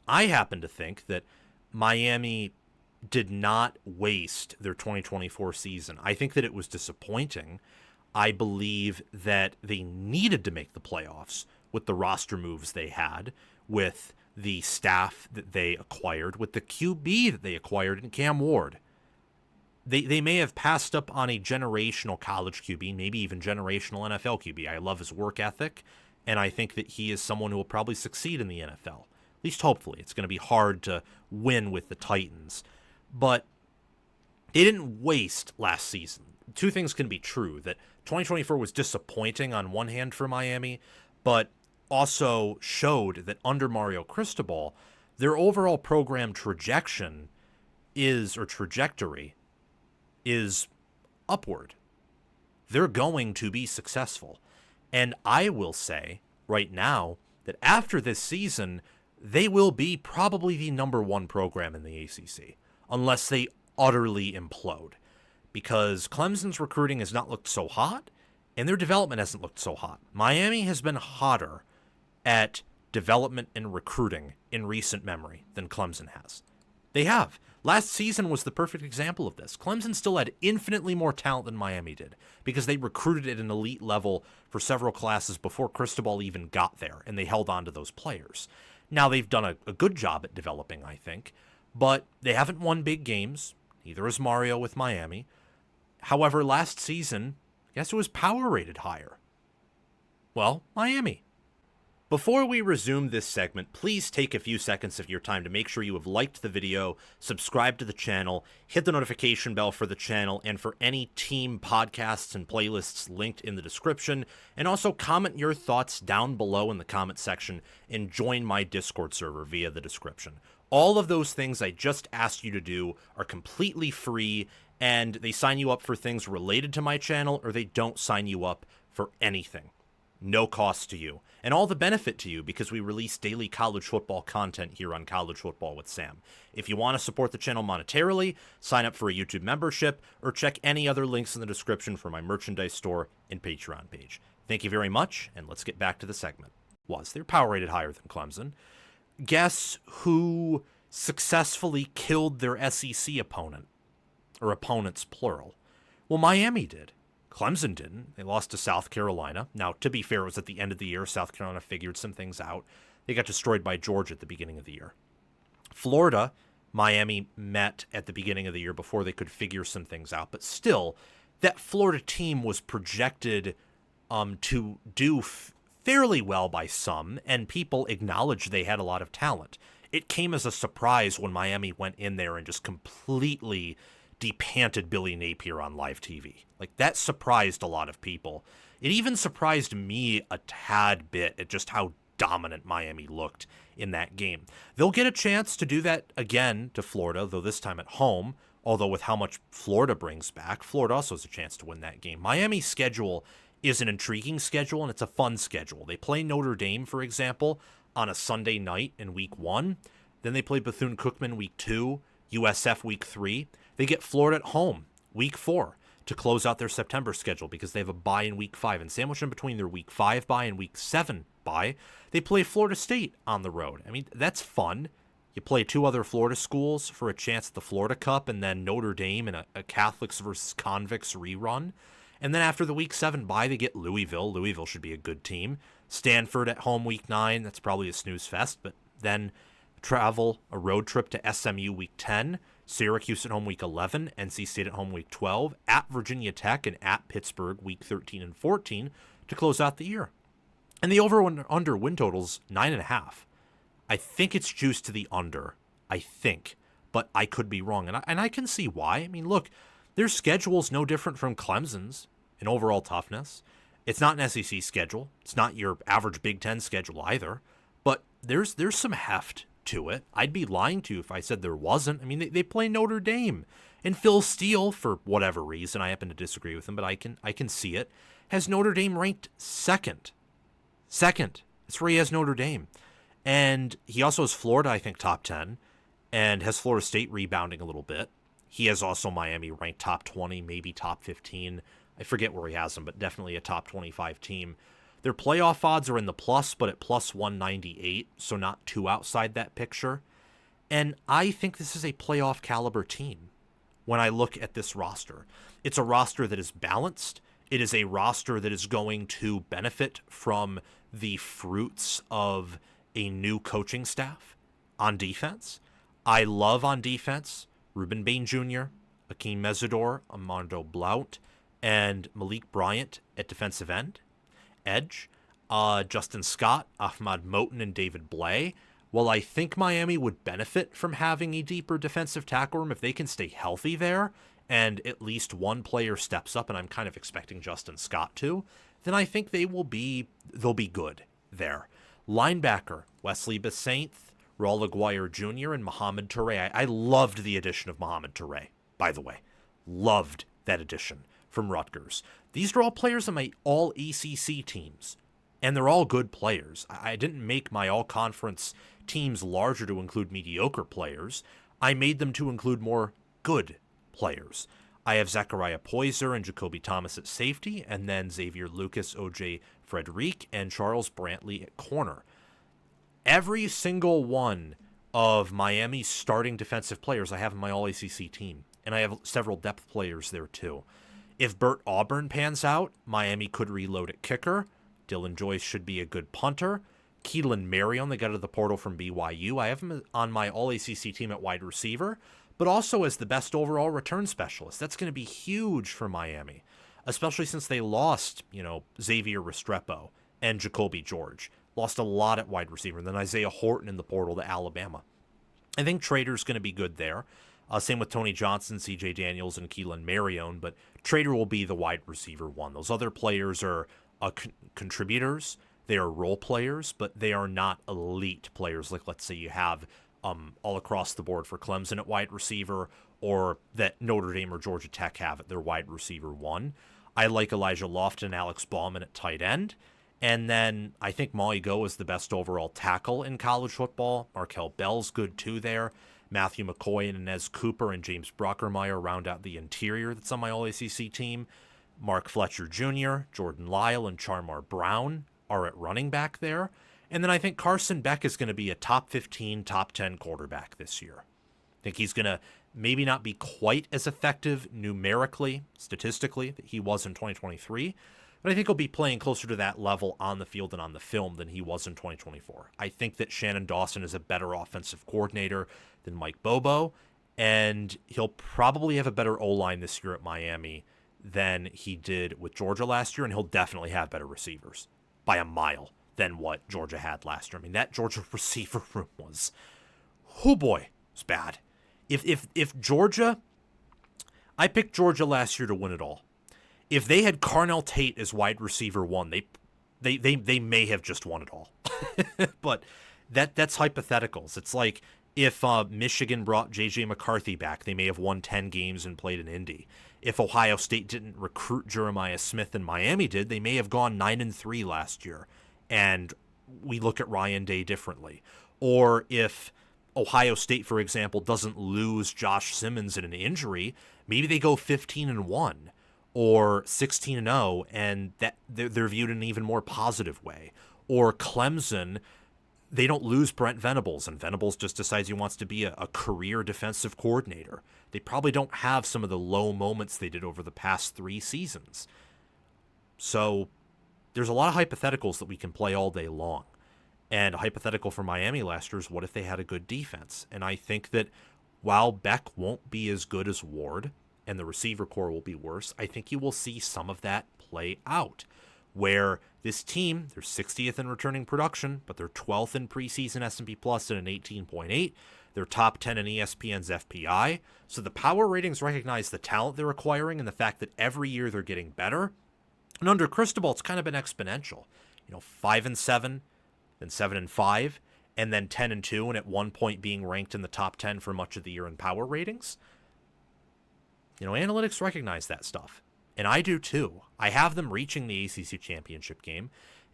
I happen to think that Miami did not waste their 2024 season. I think that it was disappointing. I believe that they needed to make the playoffs with the roster moves they had, with the staff that they acquired, with the QB that they acquired in Cam Ward. They may have passed up on a generational college QB, maybe even generational NFL QB. I love his work ethic, and I think that he is someone who will probably succeed in the NFL. At least hopefully. It's going to be hard to win with the Titans. But they didn't waste last season. Two things can be true, that 2024 was disappointing on one hand for Miami, but also showed that under Mario Cristobal, their overall program trajectory is upward. They're going to be successful. And I will say right now that after this season, they will be probably the number one program in the ACC, unless they utterly implode. Because Clemson's recruiting has not looked so hot, and their development hasn't looked so hot. Miami has been hotter at development and recruiting in recent memory than Clemson has. They have. Last season was the perfect example of this. Clemson still had infinitely more talent than Miami did because they recruited at an elite level for several classes before Cristobal even got there, and they held on to those players. Now, they've done a good job at developing, I think, but they haven't won big games. Neither has Mario with Miami. However, last season, guess who was power rated higher? Well, Miami. Before we resume this segment, please take a few seconds of your time to make sure you have liked the video, subscribe to the channel, hit the notification bell for the channel and for any team podcasts and playlists linked in the description, and also comment your thoughts down below in the comment section and join my Discord server via the description. All of those things I just asked you to do are completely free, and they sign you up for things related to my channel, or they don't sign you up for anything. No cost to you, and all the benefit to you because we release daily college football content here on College Football with Sam. If you want to support the channel monetarily, sign up for a YouTube membership, or check any other links in the description for my merchandise store and Patreon page. Thank you very much, and let's get back to the segment. They're power rated higher than Clemson. Guess who successfully killed their SEC opponent, or opponents plural? Well, Miami did. Clemson didn't. They lost to South Carolina. Now, to be fair, it was at the end of the year. South Carolina figured some things out. They got destroyed by Georgia at the beginning of the year. Florida, Miami met at the beginning of the year before they could figure some things out. But still, that Florida team was projected to do fairly well by some, and people acknowledged they had a lot of talent. It came as a surprise when Miami went in there and just completely depanted Billy Napier on live TV. Like, that surprised a lot of people. It even surprised me a tad bit at just how dominant Miami looked in that game. They'll get a chance to do that again to Florida, though this time at home, although with how much Florida brings back, Florida also has a chance to win that game. Miami's schedule is an intriguing schedule, and it's a fun schedule. They play Notre Dame, for example, on a Sunday night in Week 1. Then they play Bethune-Cookman Week 2, USF Week 3. They get Florida at home Week 4 to close out their September schedule because they have a bye in Week 5. And sandwiched in between their Week 5 bye and Week 7 bye, they play Florida State on the road. I mean, that's fun. You play two other Florida schools for a chance at the Florida Cup, and then Notre Dame in a Catholics versus Convicts rerun. And then after the Week 7 bye, they get Louisville. Louisville should be a good team. Stanford at home Week 9. That's probably a snooze fest, but then travel a road trip to SMU Week 10. Syracuse at home Week 11, NC State at home Week 12, at Virginia Tech and at Pittsburgh Week 13 and 14 to close out the year. And the over-under win total's 9.5. I think it's juiced to the under. I think. But I could be wrong. And I can see why. I mean, look, their schedule's no different from Clemson's in overall toughness. It's not an SEC schedule. It's not your average Big Ten schedule either. But there's some heft to it. I'd be lying to you if I said there wasn't. I mean, they play Notre Dame. And Phil Steele, for whatever reason, I happen to disagree with him, but I can see it, has Notre Dame ranked second. Second. That's where he has Notre Dame. And he also has Florida, I think, top 10, and has Florida State rebounding a little bit. He has also Miami ranked top 20, maybe top 15. I forget where he has them, but definitely a top 25 team. Their playoff odds are in the plus, but at plus 198, so not too outside that picture. And I think this is a playoff caliber team when I look at this roster. It's a roster that is balanced. It is a roster that is going to benefit from the fruits of a new coaching staff on defense. I love on defense Ruben Bain Jr., Akeem Mesidor, Armando Blount, and Malik Bryant at defensive edge. Justin Scott, Ahmad Moten, and David Blay. While I think Miami would benefit from having a deeper defensive tackle room if they can stay healthy there, and at least one player steps up, and I'm kind of expecting Justin Scott to, then I think they'll be good there. Linebacker, Wesley Besainth, Raul Aguirre Jr., and Mohamed Touré. I loved the addition of Mohamed Touré, by the way. Loved that addition from Rutgers. These are all players on my all-ACC teams, and they're all good players. I didn't make my all-conference teams larger to include mediocre players. I made them to include more good players. I have Zachariah Poyser and Jacoby Thomas at safety, and then Xavier Lucas, O.J. Frederic, and Charles Brantley at corner. Every single one of Miami's starting defensive players I have in my all-ACC team, and I have several depth players there too. If Bert Auburn pans out, Miami could reload at kicker. Dylan Joyce should be a good punter. Keelan Marion, they got out of the portal from BYU. I have him on my all-ACC team at wide receiver, but also as the best overall return specialist. That's going to be huge for Miami, especially since they lost, Xavier Restrepo and Jacoby George. Lost a lot at wide receiver. And then Isaiah Horton in the portal to Alabama. I think Trader's going to be good there. Same with Tony Johnson, CJ Daniels, and Keelan Marion, but Trader will be the wide receiver one. Those other players are contributors. They are role players, but they are not elite players like, let's say, you have all across the board for Clemson at wide receiver, or that Notre Dame or Georgia Tech have at their wide receiver one. I like Elijah Lofton and Alex Bauman at tight end. And then I think Molly Go is the best overall tackle in college football. Markel Bell's good too there. Matthew McCoy and Inez Cooper and James Brockermeyer round out the interior that's on my All-ACC team. Mark Fletcher Jr., Jordan Lyle, and Charmar Brown are at running back there. And then I think Carson Beck is going to be a top 15, top 10 quarterback this year. I think he's going to maybe not be quite as effective numerically, statistically, that he was in 2023, but I think he'll be playing closer to that level on the field and on the film than he was in 2024. I think that Shannon Dawson is a better offensive coordinator than Mike Bobo, and he'll probably have a better O-line this year at Miami than he did with Georgia last year, and he'll definitely have better receivers by a mile than what Georgia had last year. I mean, that Georgia receiver room was, oh boy, it's bad. If Georgia, I picked Georgia last year to win it all. If they had Carnell Tate as wide receiver one, they may have just won it all. But that's hypotheticals. It's like if Michigan brought J.J. McCarthy back, they may have won 10 games and played in Indy. If Ohio State didn't recruit Jeremiah Smith and Miami did, they may have gone 9-3 last year. And we look at Ryan Day differently. Or if Ohio State, for example, doesn't lose Josh Simmons in an injury, maybe they go 15-1. Or 16-0, and that they're viewed in an even more positive way. Or Clemson, they don't lose Brent Venables, and Venables just decides he wants to be a career defensive coordinator. They probably don't have some of the low moments they did over the past 3 seasons. So there's a lot of hypotheticals that we can play all day long. And a hypothetical for Miami last year is, what if they had a good defense? And I think that while Beck won't be as good as Ward, and the receiver core will be worse, I think you will see some of that play out, where this team, they're 60th in returning production, but they're 12th in preseason S&P Plus at an 18.8. They're top 10 in ESPN's FPI. So the power ratings recognize the talent they're acquiring and the fact that every year they're getting better. And under Cristobal, it's kind of been exponential. 5-7, then 7-5, and then 10-2, and at one point being ranked in the top 10 for much of the year in power ratings. Analytics recognize that stuff, and I do too. I have them reaching the ACC championship game,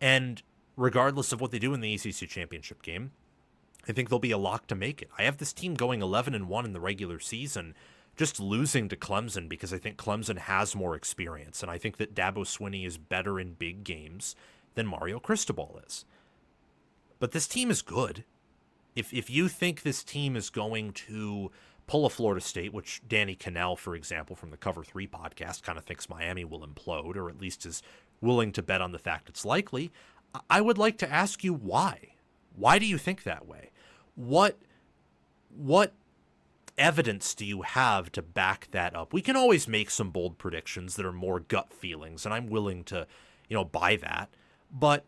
and regardless of what they do in the ACC championship game, I think they'll be a lock to make it. I have this team going 11-1 in the regular season, just losing to Clemson because I think Clemson has more experience, and I think that Dabo Swinney is better in big games than Mario Cristobal is. But this team is good. If you think this team is going to pull a Florida State, which Danny Cannell, for example, from the Cover 3 podcast, kind of thinks Miami will implode, or at least is willing to bet on the fact it's likely, I would like to ask you why. Why do you think that way? What evidence do you have to back that up? We can always make some bold predictions that are more gut feelings, and I'm willing to, buy that. But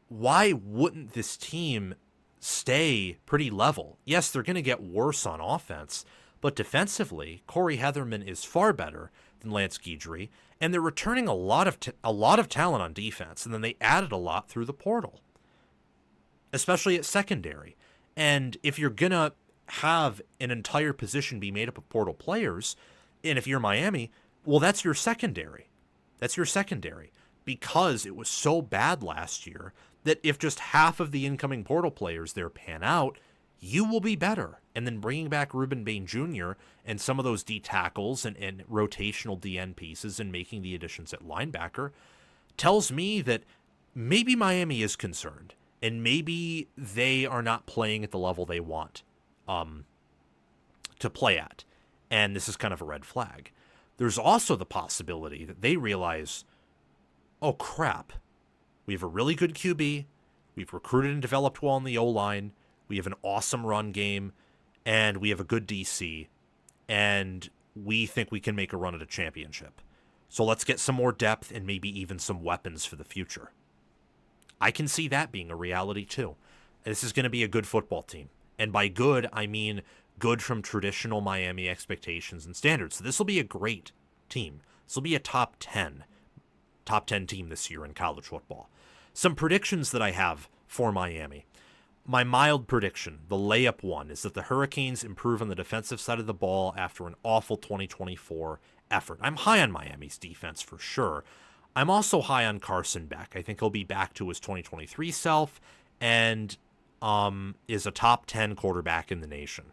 why wouldn't this team stay pretty level? Yes, they're going to get worse on offense, but defensively, Corey Heatherman is far better than Lance Guidry, and they're returning a lot of talent on defense, and then they added a lot through the portal, especially at secondary. And if you're going to have an entire position be made up of portal players, and if you're Miami, well, that's your secondary. That's your secondary, because it was so bad last year that if just half of the incoming portal players there pan out, you will be better. And then bringing back Ruben Bain Jr. and some of those D tackles and rotational DN pieces and making the additions at linebacker tells me that maybe Miami is concerned, and maybe they are not playing at the level they want to play at. And this is kind of a red flag. There's also the possibility that they realize, oh crap, we have a really good QB, we've recruited and developed well on the O-line, we have an awesome run game, and we have a good DC, and we think we can make a run at a championship. So let's get some more depth and maybe even some weapons for the future. I can see that being a reality too. This is going to be a good football team. And by good, I mean good from traditional Miami expectations and standards. So this will be a great team. This will be a top 10 team this year in college football. Some predictions that I have for Miami. My mild prediction, the layup one, is that the Hurricanes improve on the defensive side of the ball after an awful 2024 effort. I'm high on Miami's defense for sure. I'm also high on Carson Beck. I think he'll be back to his 2023 self and is a top 10 quarterback in the nation.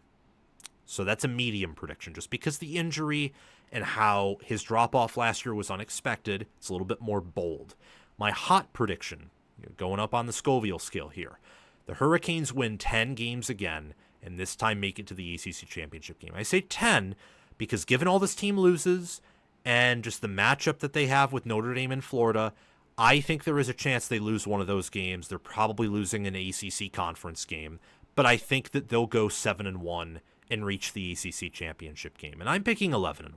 So that's a medium prediction, just because the injury and how his drop-off last year was unexpected. It's a little bit more bold. My hot prediction, going up on the Scoville scale here, the Hurricanes win 10 games again, and this time make it to the ACC championship game. I say 10 because given all this team loses and just the matchup that they have with Notre Dame and Florida, I think there is a chance they lose one of those games. They're probably losing an ACC conference game, but I think that they'll go 7-1 and reach the ACC championship game. And I'm picking 11-1.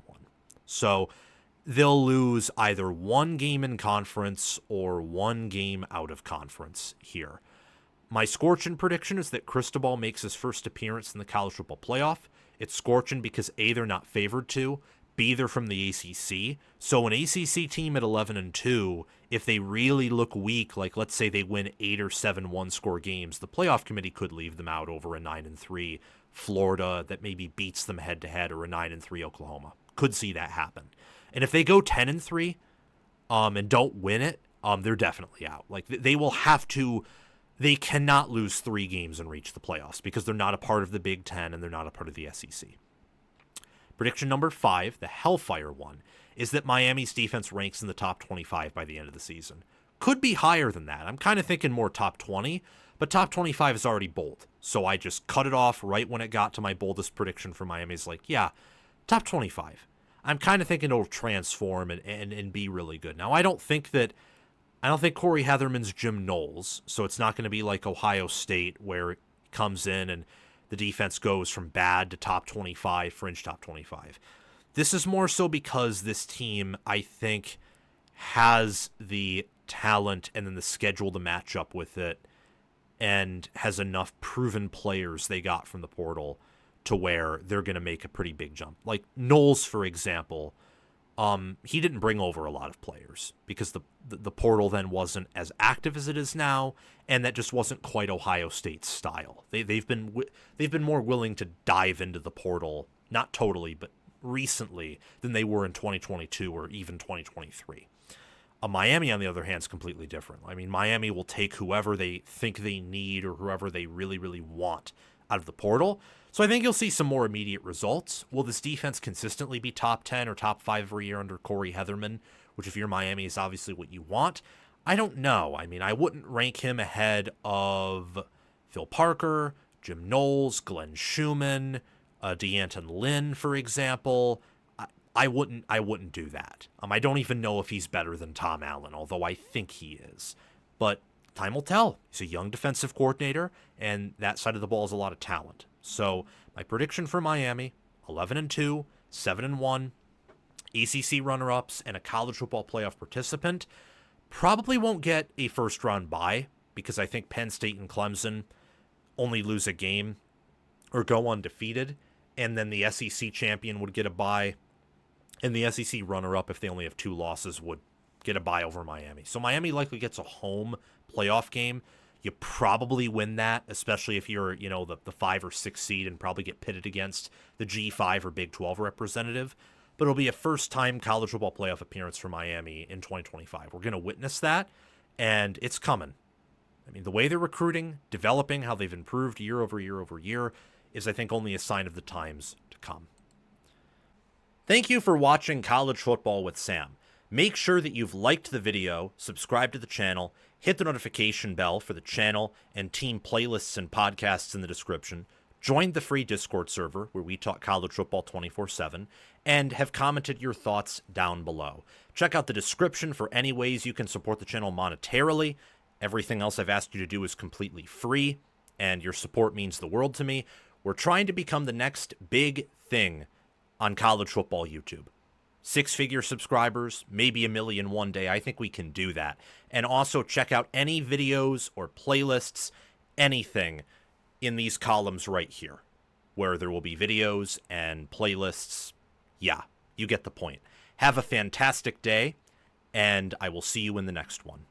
So they'll lose either one game in conference or one game out of conference here. My scorching prediction is that Cristobal makes his first appearance in the college football playoff. It's scorching because A, they're not favored to, B, they're from the ACC. So an ACC team at 11-2, if they really look weak, like let's say they win 8 or 7 one-score games, the playoff committee could leave them out over a 9-3 Florida that maybe beats them head-to-head, or a 9-3 Oklahoma. Could see that happen. And if they go 10-3 and don't win it, they're definitely out. Like they will have to. They cannot lose 3 games and reach the playoffs because they're not a part of the Big Ten and they're not a part of the SEC. Prediction number 5, the Hellfire one, is that Miami's defense ranks in the top 25 by the end of the season. Could be higher than that. I'm kind of thinking more top 20, but top 25 is already bold. So I just cut it off right when it got to my boldest prediction for Miami. Is like, yeah, top 25. I'm kind of thinking it'll transform and be really good. Now, I don't think Corey Heatherman's Jim Knowles, so it's not going to be like Ohio State where it comes in and the defense goes from bad to top 25, fringe top 25. This is more so because this team, I think, has the talent and then the schedule to match up with it and has enough proven players they got from the portal to where they're going to make a pretty big jump. Like Knowles, for example, he didn't bring over a lot of players because the portal then wasn't as active as it is now, and that just wasn't quite Ohio State's style. They've been more willing to dive into the portal, not totally, but recently, than they were in 2022 or even 2023. Miami, on the other hand, is completely different. I mean, Miami will take whoever they think they need or whoever they really, really want out of the portal. So I think you'll see some more immediate results. Will this defense consistently be top 10 or top 5 every year under Corey Heatherman, which if you're Miami is obviously what you want? I don't know. I mean, I wouldn't rank him ahead of Phil Parker, Jim Knowles, Glenn Schumann, DeAnton Lynn, for example. I wouldn't do that. I don't even know if he's better than Tom Allen, although I think he is. But time will tell. He's a young defensive coordinator, and that side of the ball is a lot of talent. So my prediction for Miami: 11-2, 7-1, ACC runner-ups, and a college football playoff participant. Probably won't get a first-round bye because I think Penn State and Clemson only lose a game or go undefeated, and then the SEC champion would get a bye, and the SEC runner-up, if they only have 2 losses, would get a bye over Miami. So Miami likely gets a home playoff game. You probably win that, especially if you're, the 5 or 6 seed and probably get pitted against the G5 or Big 12 representative. But it'll be a first-time college football playoff appearance for Miami in 2025. We're going to witness that, and it's coming. I mean, the way they're recruiting, developing, how they've improved year over year over year is, I think, only a sign of the times to come. Thank you for watching College Football with Sam. Make sure that you've liked the video, subscribed to the channel, hit the notification bell for the channel and team playlists and podcasts in the description, joined the free Discord server where we talk college football 24/7, and have commented your thoughts down below. Check out the description for any ways you can support the channel monetarily. Everything else I've asked you to do is completely free, and your support means the world to me. We're trying to become the next big thing on college football YouTube. 6-figure subscribers, maybe 1 million one day. I think we can do that. And also check out any videos or playlists, anything in these columns right here, where there will be videos and playlists. Yeah, you get the point. Have a fantastic day, and I will see you in the next one.